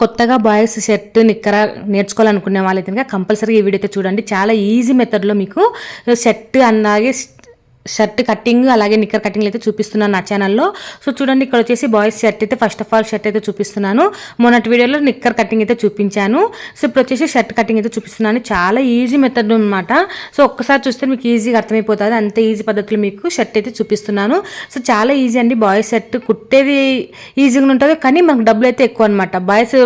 కొత్తగా boys shirt నిక్కర నేర్చుకోవాలనుకునే వాళ్ళైతే కనుక కంపల్సరీగా ఈ వీడియో అయితే చూడండి. చాలా ఈజీ మెథడ్లో మీకు షర్ట్ అలాగే షర్ట్ కటింగ్ అలాగే నిక్కర్ కటింగ్లు అయితే చూపిస్తున్నాను నా ఛానల్లో. సో చూడండి, ఇక్కడ వచ్చేసి బాయ్స్ షర్ట్ అయితే ఫస్ట్ ఆఫ్ ఆల్ షర్ట్ అయితే చూపిస్తున్నాను. మొన్నటి వీడియోలో నిక్కర్ కటింగ్ అయితే చూపించాను. సో ఇప్పుడు వచ్చేసి షర్ట్ కటింగ్ అయితే చూపిస్తున్నాను. చాలా ఈజీ మెథడ్ అనమాట. సో ఒక్కసారి చూస్తే మీకు ఈజీగా అర్థమైపోతుంది. అంత ఈజీ పద్ధతిలో మీకు షర్ట్ అయితే చూపిస్తున్నాను. సో చాలా ఈజీ అండి. బాయ్స్ షర్ట్ కుట్టేది ఈజీగా ఉంటుంది, కానీ మనకు డబ్బులు అయితే ఎక్కువ అనమాట. బాయ్స్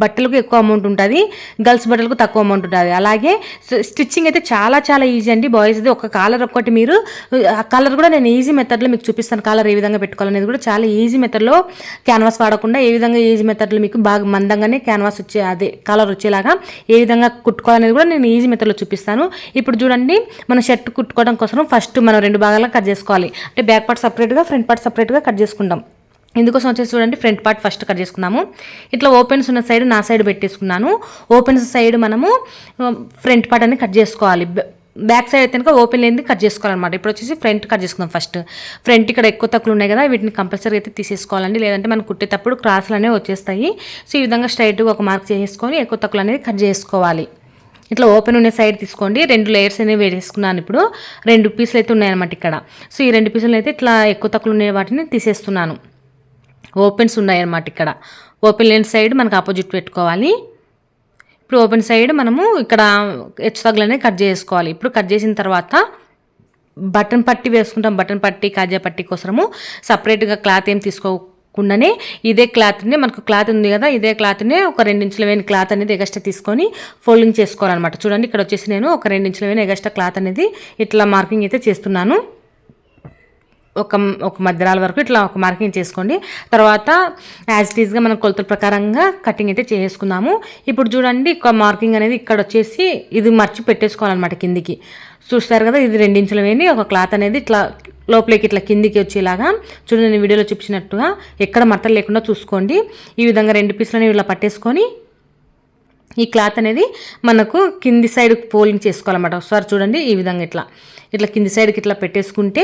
బట్టలకు ఎక్కువ అమౌంట్ ఉంటుంది, గర్ల్స్ బట్టలకు తక్కువ అమౌంట్ ఉంటుంది. అలాగే స్టిచ్చింగ్ అయితే చాలా చాలా ఈజీ అండి. బాయ్స్ది ఒక కాలర్ ఒక్కటి మీరు ఆ కాలర్ కూడా నేను ఈజీ మెథడ్లో మీకు చూపిస్తాను. కాలర్ ఏ విధంగా పెట్టుకోవాలనేది కూడా చాలా ఈజీ మెథడ్లో, క్యాన్వాస్ వాడకుండా ఏ విధంగా ఈజీ మెథడ్లో మీకు బాగా మందంగానే క్యాన్వాస్ వచ్చే అదే కాలర్ వచ్చేలాగా ఏ విధంగా కుట్టుకోవాలనేది కూడా నేను ఈజీ మెథడ్లో చూపిస్తాను. ఇప్పుడు చూడండి, మన షర్ట్ కుట్టుకోవడం కోసం ఫస్ట్ మనం 2 భాగాలుగా కట్ చేసుకోవాలి. అంటే బ్యాక్ పార్ట్ సపరేట్గా, ఫ్రంట్ పార్ట్ సపరేట్గా కట్ చేసుకుంటాం. ఇందుకోసం వచ్చేసి చూడండి, ఫ్రంట్ పార్ట్ ఫస్ట్ కట్ చేసుకుందాము. ఇట్లా ఓపెన్స్ ఉన్న సైడ్ నా సైడ్ పెట్టేసుకున్నాను. ఓపెన్స్ సైడ్ మనము ఫ్రంట్ పార్ట్ అనేది కట్ చేసుకోవాలి. బ్యాక్ సైడ్ అయితే కనుక ఓపెన్ లేనిది కట్ చేసుకోవాలన్నమాట. ఇప్పుడు వచ్చేసి ఫ్రంట్ కట్ చేసుకుందాం. ఫస్ట్ ఫ్రంట్ ఇక్కడ ఎక్కువ తక్కువలు ఉన్నాయి కదా, వీటిని కంపల్సరీ అయితే తీసేసుకోవాలండి. లేదంటే మనం కుట్టేటప్పుడు క్రాస్లు అనేవి వచ్చేస్తాయి. సో ఈ విధంగా స్ట్రైట్గా ఒక మార్క్ చేసుకొని ఎక్కువ తక్కువలు అనేది కట్ చేసుకోవాలి. ఇట్లా ఓపెన్ ఉన్న సైడ్ తీసుకోండి. 2 లేయర్స్ అనేవి వేసుకున్నాను. ఇప్పుడు 2 పీసులు అయితే ఉన్నాయన్నమాట ఇక్కడ. సో ఈ 2 పీసులు అయితే ఇట్లా ఎక్కువ తక్కువలు ఉన్న వాటిని తీసేస్తున్నాను. ఓపెన్స్ ఉన్నాయన్నమాట ఇక్కడ. ఓపెన్ లేని సైడ్ మనకు ఆపోజిట్ పెట్టుకోవాలి. ఇప్పుడు ఓపెన్ సైడ్ మనము ఇక్కడ హెచ్చు తగ్గులనే కట్ చేసుకోవాలి. ఇప్పుడు కట్ చేసిన తర్వాత బటన్ పట్టి వేసుకుంటాం. బటన్ పట్టి, కాజా పట్టి కోసము సపరేట్గా క్లాత్ ఏం తీసుకోకుండానే ఇదే క్లాత్ని, మనకు క్లాత్ ఉంది కదా, ఇదే క్లాత్ని ఒక 2 ఇంచుల వేని క్లాత్ అనేది ఎగస్ట్రా తీసుకొని ఫోల్డింగ్ చేసుకోవాలన్నమాట. చూడండి, ఇక్కడ వచ్చేసి నేను ఒక 2 ఇంచుల వేని ఎగస్ట్రా క్లాత్ అనేది ఇట్లా మార్కింగ్ అయితే చేస్తున్నాను. ఒక మధ్యరాల వరకు ఇట్లా ఒక మార్కింగ్ చేసుకోండి. తర్వాత యాజ్ ఇట్ ఈస్గా మనం కొలతల ప్రకారంగా కటింగ్ అయితే చేసుకుందాము. ఇప్పుడు చూడండి, ఒక మార్కింగ్ అనేది ఇక్కడ వచ్చేసి ఇది మర్చి పెట్టేసుకోవాలన్నమాట కిందికి. చూస్తారు కదా, ఇది 2 ఇంచుల వేని ఒక క్లాత్ అనేది ఇట్లా లోపలికి ఇట్లా కిందికి వచ్చేలాగా చూడండి, నేను వీడియోలో చూపించినట్టుగా ఎక్కడ మట్టలు లేకుండా చూసుకోండి. ఈ విధంగా 2 పీసులని ఇలా పట్టేసుకొని ఈ క్లాత్ అనేది మనకు కింది సైడ్ ఫోల్డింగ్ చేసుకోవాలన్నమాట. ఒకసారి చూడండి, ఈ విధంగా ఇట్లా కింది సైడ్కి ఇట్లా పెట్టేసుకుంటే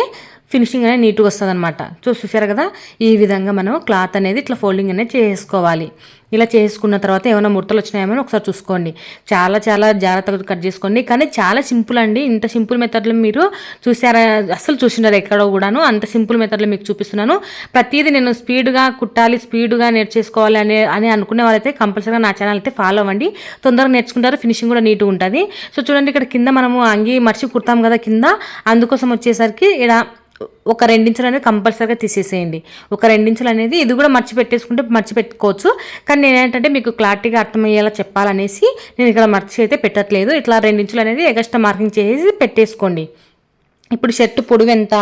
ఫినిషింగ్ అనేది నీట్గా వస్తుంది అనమాట. చూసారు కదా, ఈ విధంగా మనం క్లాత్ అనేది ఇట్లా ఫోల్డింగ్ అనేది చేసుకోవాలి. ఇలా చేసుకున్న తర్వాత ఏమైనా ముడతలు వచ్చినాయేమో ఒకసారి చూసుకోండి. చాలా చాలా జాగ్రత్తగా కట్ చేసుకోండి. కానీ చాలా సింపుల్ అండి. ఇంత సింపుల్ మెథడ్లో మీరు చూసారా, అస్సలు చూసినారు ఎక్కడో కూడాను. అంత సింపుల్ మెథడ్లో మీకు చూపిస్తున్నాను. ప్రతిదీ నేను స్పీడ్గా కుట్టాలి, స్పీడ్గా నేర్చేసుకోవాలి అని అనుకునే వాళ్ళైతే కంపల్సరీగా నా ఛానల్ అయితే ఫాలో అవ్వండి. తొందరగా నేర్చుకుంటారు, ఫినిషింగ్ కూడా నీట్గా ఉంటుంది. సో చూడండి, ఇక్కడ కింద మనము అంగి మర్చి కుడతాం కదా కింద, అందుకోసం వచ్చేసరికి ఇక్కడ ఒక 2 ఇంచులు అనేది కంపల్సరీగా తీసేసేయండి. ఒక 2 ఇంచులు అనేది ఇది కూడా మర్చి పెట్టుకోవచ్చు. కానీ నేను ఏంటంటే మీకు క్లారిటీగా అర్థమయ్యేలా చెప్పాలనేసి నేను ఇక్కడ మర్చి అయితే పెట్టట్లేదు. ఇట్లా 2 ఇంచులు అనేది ఎగస్ట్రా మార్కింగ్ చేసి పెట్టేసుకోండి. ఇప్పుడు షర్ట్ పొడుగు ఎంత,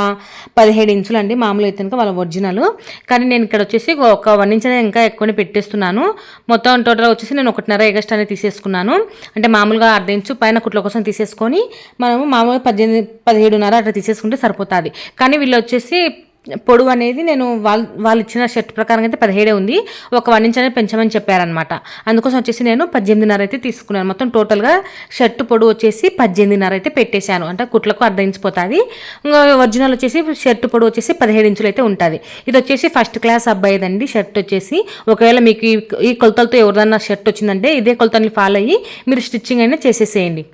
17 ఇంచులు అండి. మామూలు అయితే కనుక వాళ్ళ ఒరిజినల్. కానీ నేను ఇక్కడ వచ్చేసి ఒక 1 ఇంచ్ అనేది ఇంకా ఎక్కువనే పెట్టేస్తున్నాను. మొత్తం టోటల్ వచ్చేసి నేను 1.5 ఎగస్ట్రా అనేది తీసేసుకున్నాను. అంటే మామూలుగా 1/2 ఇంచు పైన కుట్ల కోసం తీసేసుకొని మనము మామూలుగా 17.5 అట్లా తీసేసుకుంటే సరిపోతుంది. కానీ వీళ్ళు వచ్చేసి పొడవు అనేది నేను వాళ్ళు ఇచ్చిన షర్ట్ ప్రకారం అయితే 17 ఉంది. ఒక 1 ఇంచ్ అనేది పెంచమని చెప్పారనమాట. అందుకోసం వచ్చేసి నేను 18.5 అయితే తీసుకున్నాను. మొత్తం టోటల్గా షర్ట్ పొడవు వచ్చేసి 18.5 అయితే పెట్టేశాను. అంటే కుట్లకు 1/2 ఇంచ్ పోతుంది. ఇంకా ఒరిజినల్ వచ్చేసి షర్ట్ పొడవు వచ్చేసి 17 ఇంచులు అయితే ఉంటుంది. ఇది వచ్చేసి ఫస్ట్ క్లాస్ అబ్బాయిదండి షర్ట్ వచ్చేసి. ఒకవేళ మీకు ఈ కొలతలతో ఎవరిదన్నా షర్ట్ వచ్చిందంటే ఇదే కొలతల్ని ఫాలో అయ్యి మీరు స్టిచ్చింగ్ అయినా చేసేసేయండి.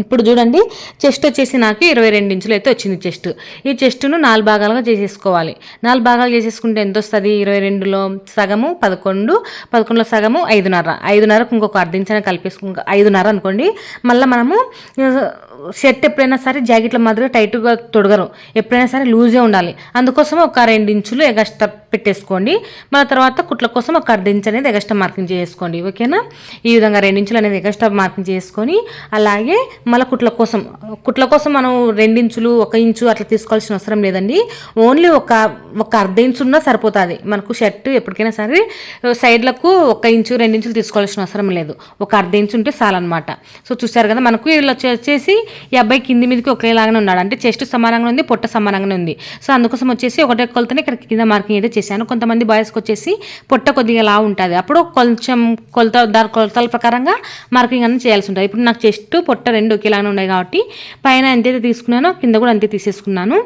ఇప్పుడు చూడండి, చెస్ట్ వచ్చేసి నాకు 22 ఇంచులు అయితే వచ్చింది చెస్ట్. ఈ చెస్ట్ను 4 భాగాలుగా చేసేసుకోవాలి. 4 భాగాలు చేసేసుకుంటే ఎంత వస్తుంది? 22లో సగము 11, 11లో సగము 5.5. 5.5కు ఇంకొక 1/2 ఇంచ్ కలిపేసుకు 5.5 అనుకోండి. మళ్ళీ మనము షర్ట్ ఎప్పుడైనా సరే జాకెట్ల మాదిరిగా టైట్గా తొడగరు, ఎప్పుడైనా సరే లూజే ఉండాలి. అందుకోసం ఒక 2 ఇంచులు ఎగస్ట్రా పెట్టేసుకోండి. మళ్ళీ తర్వాత కుట్ల కోసం ఒక 1/2 ఇంచ్ అనేది ఎగస్ట్రా మార్కింగ్ చేసుకోండి. ఓకేనా? ఈ విధంగా 2 ఇంచులు అనేది ఎగస్ట్రా మార్కింగ్ చేసుకొని, అలాగే మళ్ళీ కుట్ల కోసం మనం 2 ఇంచులు 1 ఇంచు అట్లా తీసుకోవాల్సిన అవసరం లేదండి. ఓన్లీ ఒక 1/2 ఇంచు ఉన్నా సరిపోతుంది మనకు. షర్ట్ ఎప్పటికైనా సరే సైడ్లకు 1 ఇంచు 2 ఇంచులు తీసుకోవాల్సిన అవసరం లేదు. ఒక 1/2 ఇంచు ఉంటే చాలన్నమాట. సో చూసారు కదా, మనకు ఇలా వచ్చేసి ఈ అబ్బాయి కింది మీదకి ఒకేలాగానే ఉన్నాడు. అంటే చెస్ట్ సమానంగా ఉంది, పొట్ట సమానంగానే ఉంది. సో అందుకోసం వచ్చేసి ఒకటే కొలతనే ఇక్కడ కింద మార్కింగ్ అయితే చేశాను. కొంతమంది బాయ్స్కి వచ్చేసి పొట్ట కొద్దిగా లా ఉంటుంది. అప్పుడు కొంచెం కొలతల ప్రకారంగా మార్కింగ్ అనేది చేయాల్సి ఉంటుంది. ఇప్పుడు నాకు చెస్ట్ పొట్ట 2 ఒకేలాగానే ఉన్నాయి కాబట్టి పైన ఎంతైతే తీసుకున్నానో కింద కూడా అంతే తీసేసుకున్నాను.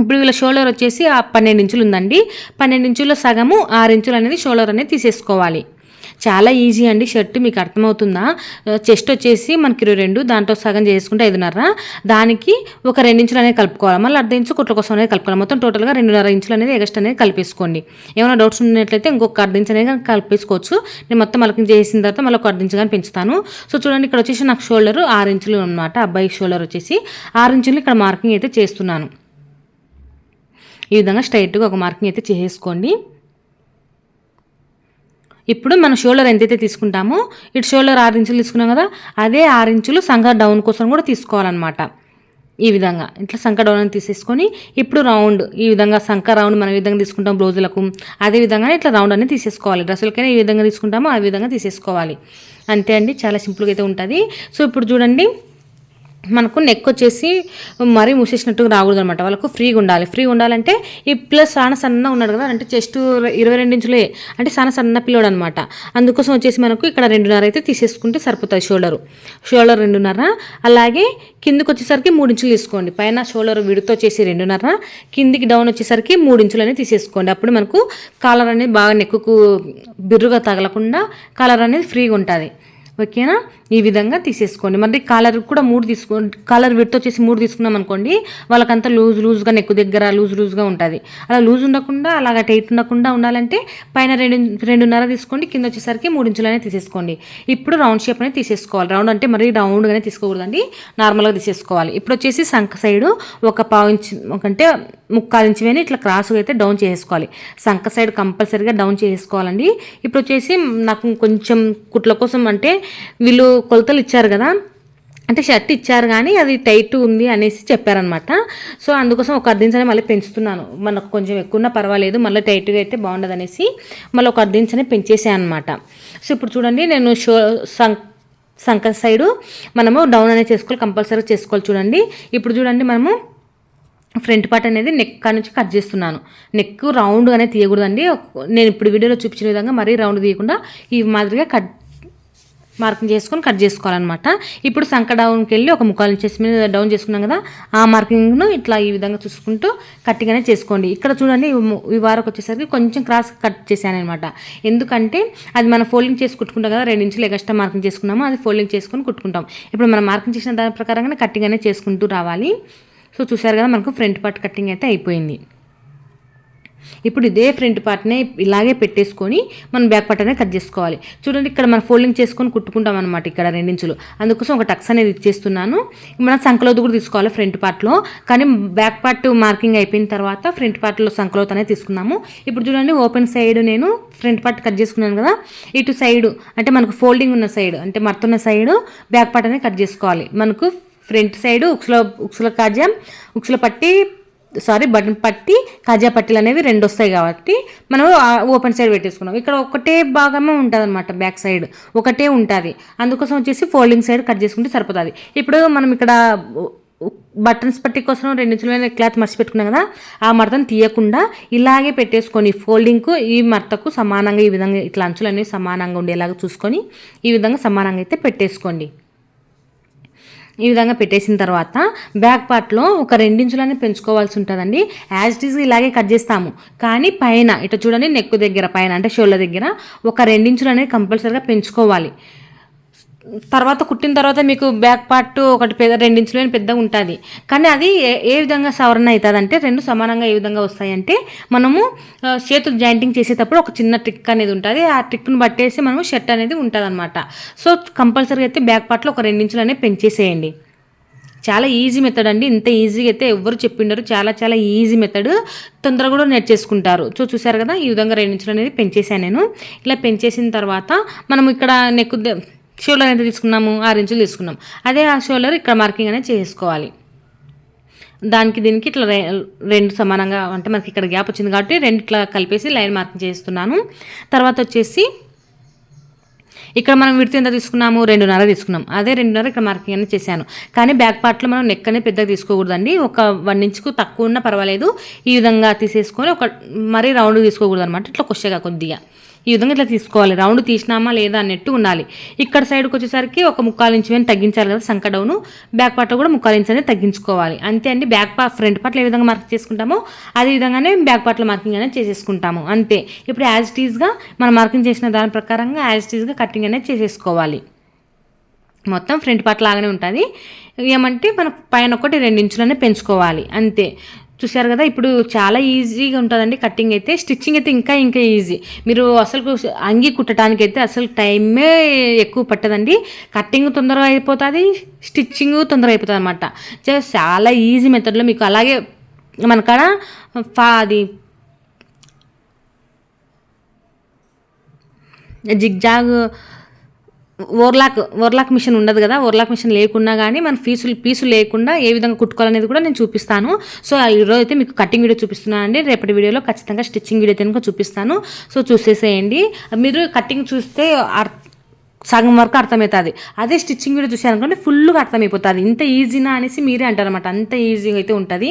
ఇప్పుడు వీళ్ళ షోల్డర్ వచ్చేసి 12 ఇంచులు ఉందండి. 12 ఇంచుల్లో సగము 6 ఇంచులు అనేది షోల్డర్ అనేది తీసేసుకోవాలి. చాలా ఈజీ అండి షర్ట్, మీకు అర్థమవుతుందా? చెస్ట్ వచ్చేసి మనకి 22, దాంట్లో సగం చేసుకుంటే 5.5, దానికి ఒక 2 ఇంచులు అనేది కలుపుకోవాలి. మళ్ళీ అర్ధ ఇంచు కుట్ల కోసం అనేది కలుపుకోవాలి. మొత్తం టోటల్గా 2.5 ఇంచులు అనేది ఎక్స్ట్రా అనేది కలిపేసుకోండి. ఏమైనా డౌట్స్ ఉన్నట్లయితే ఇంకొక అర్ధ ఇంచు అనేది కలిపేసుకోవచ్చు. నేను మొత్తం మార్కింగ్ చేసిన తర్వాత మళ్ళీ ఒక అర్ధ ఇంచు కానీ పెంచుతాను. సో చూడండి, ఇక్కడ వచ్చేసి నాకు షోల్డర్ 6 ఇంచులు అనమాట. అబ్బాయి షోల్డర్ వచ్చేసి 6 ఇంచులు ఇక్కడ మార్కింగ్ అయితే చేస్తున్నాను. ఈ విధంగా స్ట్రైట్గా ఒక మార్కింగ్ అయితే చేసుకోండి. ఇప్పుడు మనం షోల్డర్ ఎంతైతే తీసుకుంటామో, ఇటు షోల్డర్ 6 ఇంచులు తీసుకున్నాం కదా, అదే 6 ఇంచులు సంక డౌన్ కోసం కూడా తీసుకోవాలన్నమాట. ఈ విధంగా ఇట్లా సంక డౌన్ అని తీసేసుకొని ఇప్పుడు రౌండ్, ఈ విధంగా సంక రౌండ్ మనం ఈ విధంగా తీసుకుంటాం బ్లౌజులకు, అదే విధంగా ఇట్లా రౌండ్ అనేది తీసేసుకోవాలి. డ్రెస్సులకైనా ఈ విధంగా తీసుకుంటామో ఆ విధంగా తీసేసుకోవాలి. అంతే అండి, చాలా సింపుల్గా అయితే ఉంటుంది. సో ఇప్పుడు చూడండి, మనకు నెక్ వచ్చేసి మరీ మూసేసినట్టుగా రాకూడదు అనమాట. వాళ్ళకు ఫ్రీగా ఉండాలి. ఫ్రీగా ఉండాలంటే ఈ ప్లస్ చాలా సన్న ఉన్నాడు కదా, అంటే చెస్ట్ 22 ఇంచులే, అంటే చాలా సన్న పిల్లోడు అనమాట. అందుకోసం వచ్చేసి మనకు ఇక్కడ 2.5 అయితే తీసేసుకుంటే సరిపోతుంది. షోల్డర్ 2.5, అలాగే కిందికి వచ్చేసరికి 3 ఇంచులు తీసుకోండి. పైన షోల్డర్ విడుతో వచ్చేసి 2.5, కిందికి డౌన్ వచ్చేసరికి 3 ఇంచులు అనేది తీసేసుకోండి. అప్పుడు మనకు కాలర్ అనేది బాగా నెక్కుకు బిర్రుగా తగలకుండా కాలర్ అనేది ఫ్రీగా ఉంటుంది. ఓకేనా? ఈ విధంగా తీసేసుకోండి. మరి కాలర్ కూడా 3 తీసుకోండి. కాలర్ విడ్త్ వచ్చేసి 3 తీసుకున్నాం అనుకోండి, వాళ్ళకంతా లూజ్గా నెక్కు దగ్గర లూజ్గా ఉంటుంది. అలా లూజ్ ఉండకుండా, అలాగ టైట్ ఉండకుండా ఉండాలంటే పైన 2.5 తీసుకోండి, కింద వచ్చేసరికి 3 ఇంచులు అనేది తీసేసుకోండి. ఇప్పుడు రౌండ్ షేప్ అనేది తీసేసుకోవాలి. రౌండ్ అంటే మరీ రౌండ్గానే తీసుకోకూడదండి, నార్మల్గా తీసేసుకోవాలి. ఇప్పుడు వచ్చేసి సంక సైడు ఒక 1/4 ఇంచు, అంటే 1/4 ఇంచు వేని ఇట్లా క్రాస్గా అయితే డౌన్ చేసుకోవాలి. సంక సైడ్ కంపల్సరీగా డౌన్ చేసుకోవాలండి. ఇప్పుడు వచ్చేసి నాకు కొంచెం కుట్ల కోసం, అంటే వీళ్ళు కొలతలు ఇచ్చారు కదా, అంటే షర్ట్ ఇచ్చారు కానీ అది టైట్ ఉంది అనేసి చెప్పారనమాట. సో అందుకోసం ఒక అర్ధ ఇంచ్ మళ్ళీ పెంచుతున్నాను. మనకు కొంచెం ఎక్కువ ఉన్నా పర్వాలేదు, మళ్ళీ టైట్గా అయితే బాగుండదు అనేసి మళ్ళీ ఒక అర్ధ ఇంచ్ పెంచేసాను అనమాట. సో ఇప్పుడు చూడండి, నేను సంక సైడు మనము డౌన్ అనేది చేసుకోవాలి, కంపల్సరీ చేసుకోవాలి. చూడండి, ఇప్పుడు చూడండి, మనము ఫ్రంట్ పార్ట్ అనేది నెక్ నుంచి కట్ చేస్తున్నాను. నెక్ రౌండ్గానే తీయకూడదండి. నేను ఇప్పుడు వీడియోలో చూపించిన విధంగా మరీ రౌండ్ తీయకుండా ఈ మాదిరిగా మార్కింగ్ చేసుకొని కట్ చేసుకోవాలన్నమాట. ఇప్పుడు సంక డౌన్కి వెళ్ళి ఒక 1/4 ఇంచెస్ మీద డౌన్ చేసుకున్నాం కదా, ఆ మార్కింగ్ను ఇట్లా ఈ విధంగా చూసుకుంటూ కట్టిగానే చేసుకోండి. ఇక్కడ చూడండి, ఈ వారకు వచ్చేసరికి కొంచెం క్రాస్ కట్ చేశాను అనమాట. ఎందుకంటే అది మనం ఫోల్డింగ్ చేసి కుట్టుకుంటాం కదా, 2 ఇంచులు ఎక్స్ట్రా మార్కింగ్ చేసుకున్నాము, అది ఫోల్డింగ్ చేసుకొని కుట్టుకుంటాం. ఇప్పుడు మనం మార్కింగ్ చేసిన దాని ప్రకారంగానే కట్టిగానే చేసుకుంటూ రావాలి. సో చూసారు కదా, మనకు ఫ్రంట్ పార్ట్ కట్టింగ్ అయితే అయిపోయింది. ఇప్పుడు ఇదే ఫ్రంట్ పార్ట్నే ఇలాగే పెట్టేసుకొని మనం బ్యాక్ పార్ట్ అనేది కట్ చేసుకోవాలి. చూడండి, ఇక్కడ మనం ఫోల్డింగ్ చేసుకొని కుట్టుకుంటాం అనమాట. ఇక్కడ 2 ఇంచులు, అందుకోసం ఒక టక్స్ అనేది ఇచ్చేస్తున్నాను. మనం సంకలోతు కూడా తీసుకోవాలి ఫ్రంట్ పార్ట్లో, కానీ బ్యాక్ పార్ట్ మార్కింగ్ అయిపోయిన తర్వాత ఫ్రంట్ పార్ట్లో సంకలోతు అనేది తీసుకున్నాము. ఇప్పుడు చూడండి, ఓపెన్ సైడ్ నేను ఫ్రంట్ పార్ట్ కట్ చేసుకున్నాను కదా, ఇటు సైడు అంటే మనకు ఫోల్డింగ్ ఉన్న సైడ్, అంటే మర్తున్న సైడు బ్యాక్ పార్ట్ అనేది కట్ చేసుకోవాలి. మనకు ఫ్రంట్ సైడ్ ఉక్సుల పట్టి బటన్ పట్టి కాజా పట్టీలు అనేవి 2 వస్తాయి కాబట్టి మనం ఓపెన్ సైడ్ పెట్టేసుకున్నాం. ఇక్కడ ఒకటే భాగమే ఉంటుంది అనమాట, బ్యాక్ సైడ్ ఒకటే ఉంటుంది. అందుకోసం వచ్చేసి ఫోల్డింగ్ సైడ్ కట్ చేసుకుంటే సరిపోతుంది. ఇప్పుడు మనం ఇక్కడ బటన్స్ పట్టి కోసం 2 ఇంచుల క్లాత్ మర్చి పెట్టుకున్నాం కదా, ఆ మడతను తీయకుండా ఇలాగే పెట్టేసుకొని ఫోల్డింగ్కు ఈ మడతకు సమానంగా ఈ విధంగా ఇట్లా అంచులు అనేవి సమానంగా ఉండేలాగా చూసుకొని ఈ విధంగా సమానంగా అయితే పెట్టేసుకోండి. ఈ విధంగా పెట్టేసిన తర్వాత బ్యాక్ పార్ట్లో ఒక 2 ఇంచులని పెంచుకోవాల్సి ఉంటుందండి. యాజ్ ఇట్ ఈజ్ ఇలాగే కట్ చేస్తాము, కానీ పైన ఇట్లా చూడండి, నెక్ దగ్గర పైన అంటే షోల్డర్ దగ్గర ఒక 2 ఇంచులు అనేది కంపల్సరీగా పెంచుకోవాలి. తర్వాత కుట్టిన తర్వాత మీకు బ్యాక్ పార్ట్ ఒకటి 2 ఇంచులు పెద్దగా ఉంటుంది, కానీ అది ఏ విధంగా సవరణ అవుతుంది అంటే 2 సమానంగా ఏ విధంగా వస్తాయంటే, మనము చేతులు జాయింటింగ్ చేసేటప్పుడు ఒక చిన్న ట్రిక్ అనేది ఉంటుంది. ఆ ట్రిక్ను బట్టేసి మనము షర్ట్ అనేది ఉంటుంది అనమాట. సో కంపల్సరీగా అయితే బ్యాక్ పార్ట్లో ఒక 2 ఇంచులు అనేది పెంచేసేయండి. చాలా ఈజీ మెథడ్ అండి. ఇంత ఈజీగా అయితే ఎవరు చెప్పిండారు, చాలా చాలా ఈజీ మెథడ్, తొందరగా కూడా నేర్చేసుకుంటారు. సో చూసారు కదా, ఈ విధంగా 2 ఇంచులు అనేది పెంచేసాను నేను. ఇలా పెంచేసిన తర్వాత మనం ఇక్కడ నెక్ షోల్డర్ ఎంత తీసుకున్నాము, 6 ఇంచులు తీసుకున్నాం, అదే ఆ షోల్డర్ ఇక్కడ మార్కింగ్ అనేది చేసుకోవాలి. దానికి దీనికి ఇట్లా 2 సమానంగా, అంటే మనకి ఇక్కడ గ్యాప్ వచ్చింది కాబట్టి 2 ఇట్లా కలిపేసి లైన్ మార్కింగ్ చేస్తున్నాను. తర్వాత వచ్చేసి ఇక్కడ మనం విడత ఎంత తీసుకున్నాము, 2.5 తీసుకున్నాం, అదే 2.5 ఇక్కడ మార్కింగ్ అనేది చేశాను. కానీ బ్యాక్ పార్ట్లో మనం నెక్ అనేది పెద్దగా తీసుకోకూడదండి, ఒక 1 ఇంచుకు తక్కువ ఉన్నా పర్వాలేదు. ఈ విధంగా తీసేసుకొని ఒక మరీ రౌండ్ తీసుకోకూడదు అనమాట, ఇట్లా కొద్దిగా ఈ విధంగా ఇట్లా తీసుకోవాలి. రౌండ్ తీసినామా లేదా అన్నట్టు ఉండాలి. ఇక్కడ సైడ్కి వచ్చేసరికి ఒక 3/4 ఇంచ్ మీద తగ్గించాలి కదా సంక డౌను. బ్యాక్ పార్ట్లో కూడా 3/4 ఇంచ్ అనేది తగ్గించుకోవాలి. అంతే అండి. ఫ్రంట్ పార్ట్లో ఏ విధంగా మార్క్ చేసుకుంటామో అదే విధంగానే బ్యాక్ పార్ట్లో మార్కింగ్ అనేది చేసేసుకుంటాము అంతే. ఇప్పుడు యాజ్ ఇట్ ఈస్గా మనం మార్కింగ్ చేసిన దాని ప్రకారంగా యాజ్ ఇట్ ఈస్గా కటింగ్ అనేది చేసేసుకోవాలి. మొత్తం ఫ్రంట్ పార్ట్ లాగానే ఉంటుంది. ఏమంటే మనం పైన 1-2 ఇంచులనే పెంచుకోవాలి అంతే. చూసారు కదా, ఇప్పుడు చాలా ఈజీగా ఉంటుందండి కటింగ్ అయితే. స్టిచ్చింగ్ అయితే ఇంకా ఈజీ. మీరు అసలు అంగి కుట్టడానికి అయితే అసలు టైమే ఎక్కువ పట్టదండి. కటింగ్ తొందరగా అయిపోతుంది, స్టిచ్చింగ్ తొందరగా అయిపోతుంది అనమాట. చాలా ఈజీ మెథడ్లో మీకు అలాగే మనకాడ అది జిగ్జాగ్ ఓవర్లాక్ మిషన్ ఉండదు కదా. ఓవర్లాక్ మిషన్ లేకున్నా కానీ మన పీసులు లేకుండా ఏ విధంగా కుట్టుకోవాలనేది కూడా నేను చూపిస్తాను. సో ఈరోజు అయితే మీకు కటింగ్ వీడియో చూపిస్తున్నాను అండి. రేపటి వీడియోలో ఖచ్చితంగా స్టిచ్చింగ్ వీడియో అయితే చూపిస్తాను. సో చూసేసేయండి. మీరు కటింగ్ చూస్తే సగం వరకు అర్థమవుతుంది. అదే స్టిచ్చింగ్ వీడియో చూసారనుకోండి ఫుల్గా అర్థమైపోతుంది. ఇంత ఈజీనా అనేసి మీరే అంటారనమాట. అంత ఈజీగా అయితే ఉంటుంది.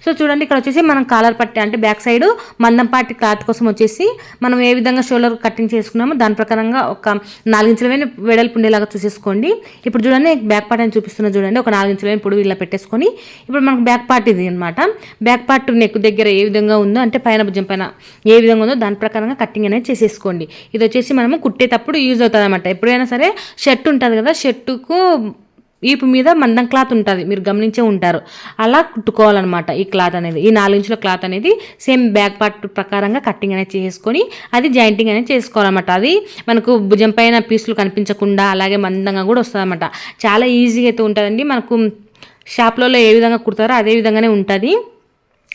సో చూడండి, ఇక్కడ వచ్చేసి మనం కాలర్ పట్టి అంటే బ్యాక్ సైడ్ మందం పార్టీ క్లాత్ కోసం వచ్చేసి మనం ఏ విధంగా షోల్డర్ కటింగ్ చేసుకున్నామో దాని ప్రకారంగా ఒక 4 ఇంచుల వెడల్పు ఉండేలాగా చూసేసుకోండి. ఇప్పుడు చూడండి బ్యాక్ పార్ట్ అని చూపిస్తున్నా చూడండి. ఒక 4 ఇంచుల పొడవు ఇలా పెట్టేసుకొని ఇప్పుడు మనకు బ్యాక్ పార్ట్ ఇది అనమాట. బ్యాక్ పార్ట్ నెక్ దగ్గర ఏ విధంగా ఉందో అంటే పైన భుజం పైన ఏ విధంగా ఉందో దాని ప్రకారంగా కటింగ్ అనేది చేసేసుకోండి. ఇది వచ్చేసి మనము కుట్టేటప్పుడు యూజ్ అవుతుంది అనమాట. ఎప్పుడైనా సరే షర్ట్ ఉంటుంది కదా, షర్టుకు ఈపు మీద మందం క్లాత్ ఉంటుంది, మీరు గమనించే ఉంటారు. అలా కుట్టుకోవాలన్నమాట ఈ క్లాత్ అనేది. ఈ 4 ఇంచుల క్లాత్ అనేది సేమ్ బ్యాక్ పార్ట్ ప్రకారంగా కటింగ్ అనేది చేసుకొని అది జాయింటింగ్ అనేది చేసుకోవాలన్నమాట. అది మనకు భుజం పైన పీసులు కనిపించకుండా అలాగే మందంగా కూడా వస్తుంది అనమాట. చాలా ఈజీగా అయితే ఉంటుందండి. మనకు షాప్లలో ఏ విధంగా కుడతారో అదే విధంగానే ఉంటుంది.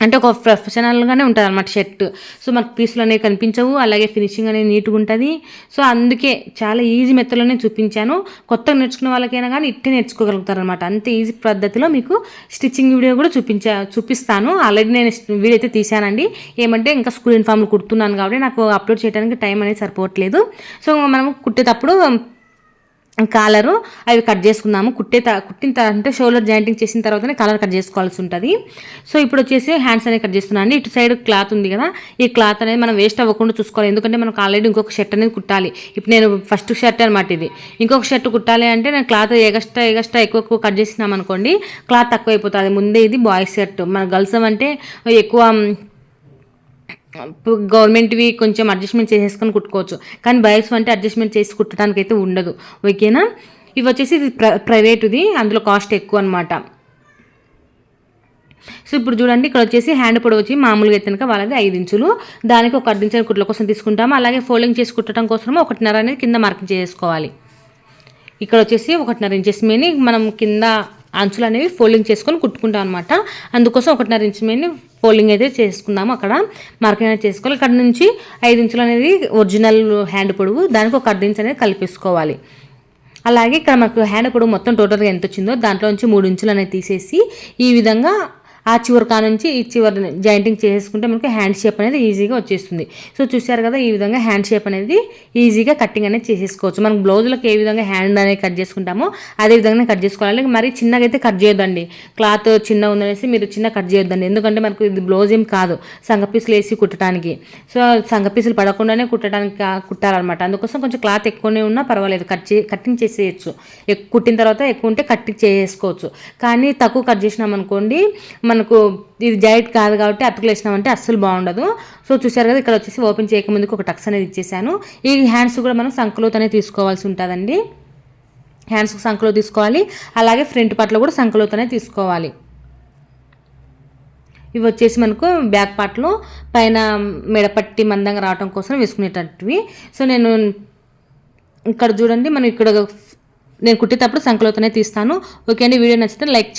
అంటే ఒక ప్రొఫెషనల్గానే ఉంటుంది అనమాట షర్ట్. సో మనకు పీసులు అనేవి కనిపించవు, అలాగే ఫినిషింగ్ అనేది నీట్గా ఉంటుంది. సో అందుకే చాలా ఈజీ మెథడ్లోనే చూపించాను. కొత్తగా నేర్చుకునే వాళ్ళకైనా కానీ ఇట్టే నేర్చుకోగలుగుతారు అనమాట. అంత ఈజీ పద్ధతిలో మీకు స్టిచ్చింగ్ వీడియో కూడా చూపిస్తాను. ఆల్రెడీ నేను వీడియో అయితే తీశానండి. ఏమంటే ఇంకా స్కూల్ యూనిఫామ్లు కుడుతున్నాను కాబట్టి నాకు అప్లోడ్ చేయడానికి టైం అనేది సరిపోవట్లేదు. సో మనం కుట్టేటప్పుడు కాలరు అవి కట్ చేసుకుందాము. కుట్టిన అంటే షోల్డర్ జాయింటింగ్ చేసిన తర్వాతనే కాలర్ కట్ చేసుకోవాల్సి ఉంటుంది. సో ఇప్పుడు వచ్చేసి హ్యాండ్స్ అనేది కట్ చేస్తున్నాను అండి. ఇటు సైడ్ క్లాత్ ఉంది కదా, ఈ క్లాత్ అనేది మనం వేస్ట్ అవ్వకుండా చూసుకోవాలి. ఎందుకంటే మనకు ఆల్రెడీ ఇంకొక షర్ట్ అనేది కుట్టాలి. ఇప్పుడు నేను ఫస్ట్ షర్ట్ అనమాట ఇది. ఇంకొక షర్ట్ కుట్టాలి అంటే నేను క్లాత్ ఎగస్ట్రా ఎక్కువ కట్ చేసినాం అనుకోండి క్లాత్ తక్కువ అయిపోతుంది. ముందే ఇది బాయ్స్ షర్ట్, మన గర్ల్స్ అంటే ఎక్కువ గవర్నమెంట్వి కొంచెం అడ్జస్ట్మెంట్ చేసేసుకొని కుట్టుకోవచ్చు. కానీ బాయ్స్ అంటే అడ్జస్ట్మెంట్ చేసి కుట్టడానికి అయితే ఉండదు. ఓకేనా. ఇవి వచ్చేసి ఇది ప్రైవేటుది, అందులో కాస్ట్ ఎక్కువ అనమాట. సో ఇప్పుడు చూడండి, ఇక్కడ వచ్చేసి హ్యాండ్ పొడవు వచ్చి మామూలుగా అయితే కనుక వాళ్ళది 5 ఇంచులు. దానికి ఒక 1 ఇంచు కుట్ల కోసం తీసుకుంటాము. అలాగే ఫోల్డింగ్ చేసి కుట్టడం కోసం 1.5 అనేది కింద మార్కింగ్ చేసుకోవాలి. ఇక్కడ వచ్చేసి 1.5 ఇంచెస్ మీద మనం కింద అంచులు అనేవి ఫోల్డింగ్ చేసుకొని కుట్టుకుంటాం అనమాట. అందుకోసం 1.5 ఇంచ్ మీద ఫోల్డింగ్ అయితే చేసుకుందాము. అక్కడ మార్కింగ్ అనేది చేసుకోవాలి. ఇక్కడ నుంచి 5 ఇంచులు అనేది ఒరిజినల్ హ్యాండ్ పొడవు, దానికి ఒక 1/2 ఇంచ్ అనేది కలిపేసుకోవాలి. అలాగే ఇక్కడ మనకు హ్యాండ్ పొడవు మొత్తం టోటల్గా ఎంత వచ్చిందో దాంట్లో నుంచి 3 ఇంచులు అనేది తీసేసి ఈ విధంగా ఆ చివరి నుంచి ఈ చివరి జాయింటింగ్ చేసుకుంటే మనకి హ్యాండ్ షేప్ అనేది ఈజీగా వచ్చేస్తుంది. సో చూసారు కదా, ఈ విధంగా హ్యాండ్ షేప్ అనేది ఈజీగా కటింగ్ అనేది చేసేసుకోవచ్చు. మనం బ్లౌజులకు ఏ విధంగా హ్యాండ్ అనేది కట్ చేసుకుంటామో అదే విధంగా కట్ చేసుకోవాలి. మరి చిన్నగా అయితే కట్ చేయొద్దండి. క్లాత్ చిన్న ఉందనేసి మీరు చిన్న కట్ చేయొద్దండి. ఎందుకంటే మనకు ఇది బ్లౌజ్ ఏం కాదు, సంగ పీసులు వేసి కుట్టడానికి. సో సంగ పీసులు పడకుండానే కుట్టాలన్నమాట. అందుకోసం కొంచెం క్లాత్ ఎక్కువనే ఉన్నా పర్వాలేదు, కటింగ్ చేసేయచ్చు. కుట్టిన తర్వాత ఎక్కువ ఉంటే కటింగ్ చేసుకోవచ్చు. కానీ తక్కువ కట్ చేసినాం అనుకోండి మనకు ఇది జాయింట్ కాదు కాబట్టి అతుకులు వేసినామంటే అస్సలు బాగుండదు. సో చూసారు కదా, ఇక్కడ వచ్చేసి ఓపెన్ చేయకముందుకు ఒక టక్స్ అనేది ఇచ్చేసాను. ఈ హ్యాండ్స్ కూడా మనం సంకలోత్ అనేది తీసుకోవాల్సి ఉంటుందండి. హ్యాండ్స్కి సంకలో తీసుకోవాలి, అలాగే ఫ్రంట్ పార్ట్లో కూడా సంకలోత్ అనేది తీసుకోవాలి. ఇవి వచ్చేసి మనకు బ్యాక్ పార్ట్లో పైన మెడపట్టి మందంగా రావడం కోసం వేసుకునేటట్టువి. సో నేను ఇక్కడ చూడండి, మనం ఇక్కడ నేను కుట్టేటప్పుడు సంకలోత్ అనేది తీస్తాను. ఓకే అండి, వీడియో నచ్చితే లైక్